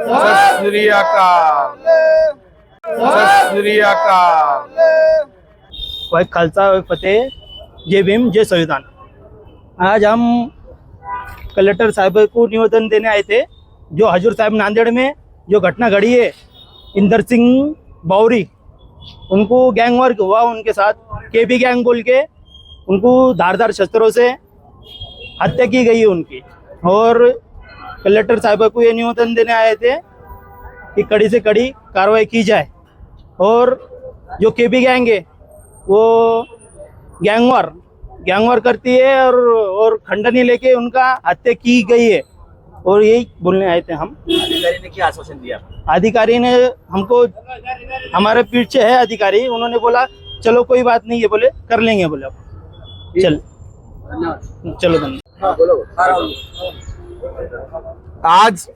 सत श्री अकाल, सत श्री अकाल। भाई खालसा फतेह, जय भीम जय संविधान। आज हम कलेक्टर साहब को निवेदन देने आए थे। जो हजूर साहब नांदेड़ में जो घटना घड़ी है, इंदर सिंह बावरी, उनको गैंग वॉर हुआ उनके साथ, केबी गैंग बोल के उनको धारदार शस्त्रों से हत्या की गई है उनकी। और कलेक्टर साहब को ये निवेदन देने आए थे कि कड़ी से कड़ी कार्रवाई की जाए। और जो केबी गैंग है वो गैंग वॉर करती है और खंडनी लेके उनका हत्या की गई है। और यही बोलने आए थे हम। अधिकारी ने क्या आश्वासन दिया? अधिकारी ने हमको, हमारे पीछे है अधिकारी, उन्होंने बोला चलो कोई बात नहीं है, बोले कर लेंगे, बोले चल चलो धन्यवाद। आज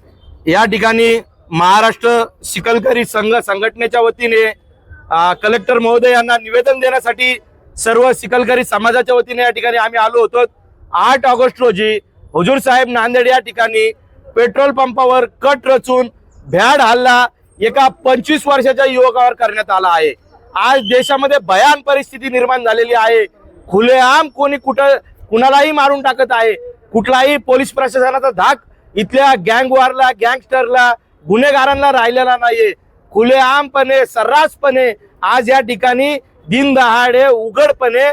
या ठिकाणी महाराष्ट्र शिकलकरी संघ संघटनेच्या वतीने कलेक्टर महोदय यांना निवेदन देण्यासाठी सर्व शिकलकरी समाजाच्या वतीने या ठिकाणी आम्ही आलो होतो। 8 ऑगस्ट रोजी हुजूर साहेब नांदेड या ठिकाणी पेट्रोल पंपावर कट रचून भ्याड हल्ला एका 25 वर्षाच्या युवकावर करण्यात आला आहे। आज देशामध्ये भयान परिस्थिती निर्माण झालेली आहे। खुलेआम कोणी कुणालाही मारून टाकत आहे। कुठलाही पोलीस प्रशासनाचा धाक इथल्या गँग वॉरला, गँगस्टरला, गुन्हेगारांना राहिलेला नाहीये। खुलेआमपणे सर्रासपणे आज या ठिकाणी दिन दहाडे उघडपणे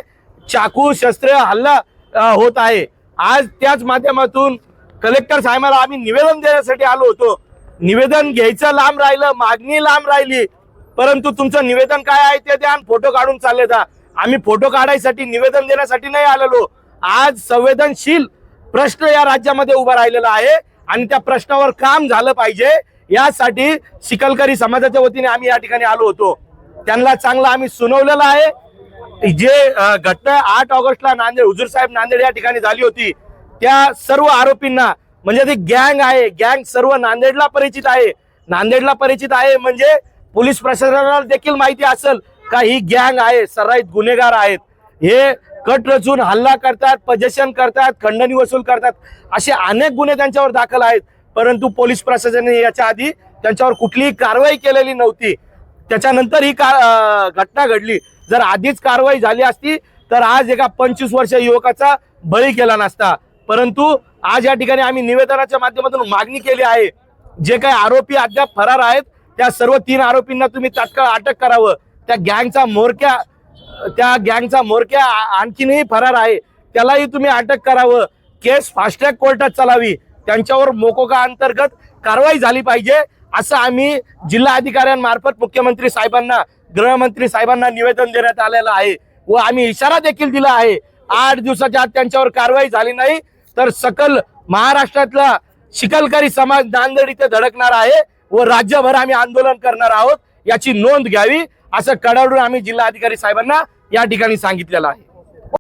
चाकू शस्त्र हल्ला होत आहे। आज त्याच माध्यमातून कलेक्टर साहेबांना आम्ही निवेदन देण्यासाठी आलो होतो। निवेदन घ्यायचं लांब राहिलं, मागणी लांब राहिली, परंतु तुमचं निवेदन काय आहे ते द्या, फोटो काढून चालले जा। आम्ही फोटो काढायसाठी, निवेदन देण्यासाठी नाही आलेलो। आज संवेदनशील प्रश्न या राज्यामध्ये उभा राहिलेला आहे आणि त्या प्रश्नावर काम झालं पाहिजे यासाठी शिकलकरी समाजाच्या वतीने आम्ही या ठिकाणी आलो होतो। त्यांना चांगलं आम्ही सुनावलेलं आहे। जे घटना 8 ऑगस्टला नांदेड, हुजूर साहेब नांदेड या ठिकाणी झाली होती, त्या सर्व आरोपींना, म्हणजे ती गँग आहे, गँग सर्व नांदेडला परिचित आहे। नांदेडला परिचित आहे म्हणजे पोलीस प्रशासनाला देखील माहिती असेल का ही गँग आहे, सर्राईत गुन्हेगार आहेत। हे कट रचून हल्ला करतात, पजेशन करतात, खंडणी वसूल करतात, असे अनेक गुन्हे त्यांच्यावर दाखल आहेत। परंतु पोलीस प्रशासनाने याच्या आधी त्यांच्यावर कुठलीही कारवाई केलेली नव्हती। त्याच्यानंतर ही घटना घडली। जर आधीच कारवाई झाली असती तर आज एका 25 वर्षीय युवकाचा बळी केला नसता। परंतु आज या ठिकाणी आम्ही निवेदनाच्या माध्यमातून मागणी केली आहे, जे काही आरोपी अद्याप फरार आहेत त्या सर्व 3 आरोपींना तुम्ही तात्काळ अटक करावं। त्या गँगचा मोरक्या आणखीनही फरार आहे, त्यालाही तुम्ही अटक करावं। केस फास्ट ट्रॅक कोर्टात चालावी, त्यांच्यावर मोकोका अंतर्गत कारवाई झाली पाहिजे, असं आम्ही जिल्हा अधिकाऱ्यांमार्फत मुख्यमंत्री साहेबांना, गृहमंत्री साहेबांना निवेदन देण्यात आलेलं आहे। व आम्ही इशारा देखील दिला आहे, 8 दिवसाच्या आत त्यांच्यावर कारवाई झाली नाही तर सकल महाराष्ट्रातला शिकलकरी समाज नांदेड इथे धडकणार आहे व राज्यभर आम्ही आंदोलन करणार आहोत, याची नोंद घ्यावी, असं कळवून आम्ही जिल्हा अधिकारी साहेबांना या ठिकाणी सांगितलेलं आहे।